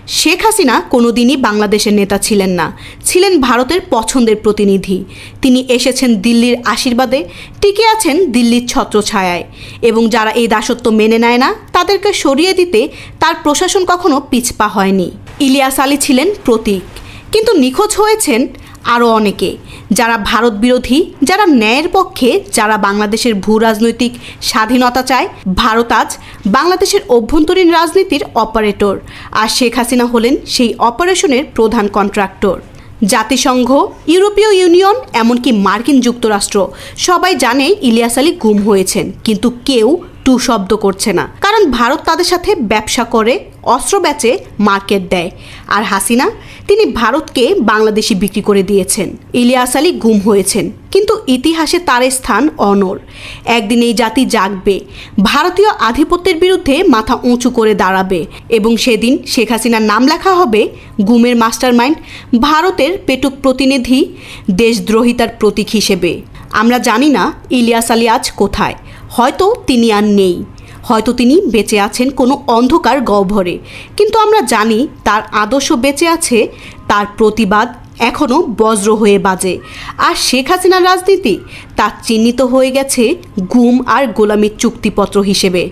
শেখ হাসিনা কোনোদিনই বাংলাদেশের নেতা ছিলেন না, ছিলেন ভারতের পছন্দের প্রতিনিধি। তিনি এসেছেন দিল্লির আশীর্বাদে, টিকে আছেন দিল্লির ছত্রছায়ায়, এবং যারা এই দাসত্ব মেনে নেয় না তাদেরকে সরিয়ে দিতে তার প্রশাসন কখনো পিছপা হয়নি। ইলিয়াস আলী ছিলেন প্রতীক, কিন্তু নিখোঁজ হয়েছেন আরও অনেকে, যারা ভারত বিরোধী, যারা ন্যায়ের পক্ষে, যারা বাংলাদেশের ভূ রাজনৈতিক স্বাধীনতা চায়। ভারত আজ বাংলাদেশের অভ্যন্তরীণ রাজনীতির অপারেটর, আর শেখ হাসিনা হলেন সেই অপারেশনের প্রধান কন্ট্রাক্টর। জাতিসংঘ, ইউরোপীয় ইউনিয়ন, এমনকি মার্কিন যুক্তরাষ্ট্র সবাই জানে ইলিয়াস আলী গুম হয়েছেন, কিন্তু কেউ টু শব্দ করছে না। কারণ ভারত তাদের সাথে ব্যবসা করে, অস্ত্র বেচে, মার্কেট দেয়। আর হাসিনা, তিনি ভারতকে বাংলাদেশি বিক্রি করে দিয়েছেন। ইলিয়াস আলী গুম হয়েছেন, কিন্তু ইতিহাসে তার স্থান অনড়। একদিন এই জাতি জাগবে, ভারতীয় আধিপত্যের বিরুদ্ধে মাথা উঁচু করে দাঁড়াবে, এবং সেদিন শেখ হাসিনার নাম লেখা হবে গুমের মাস্টারমাইন্ড, ভারতের পেটুক প্রতিনিধি, দেশদ্রোহিতার প্রতীক হিসেবে। আমরা জানি না ইলিয়াস আলী আজ কোথায়। হয়তো তিনি আর নেই, হয়তো তিনি বেঁচে আছেন কোনো অন্ধকার গহ্বরে, কিন্তু আমরা জানি তার আদর্শ বেঁচে আছে, তার প্রতিবাদ এখনও বজ্র হয়ে বাজে। আর শেখ হাসিনার রাজনীতি তা চিহ্নিত হয়ে গেছে গুম আর গোলামির চুক্তিপত্র হিসেবে।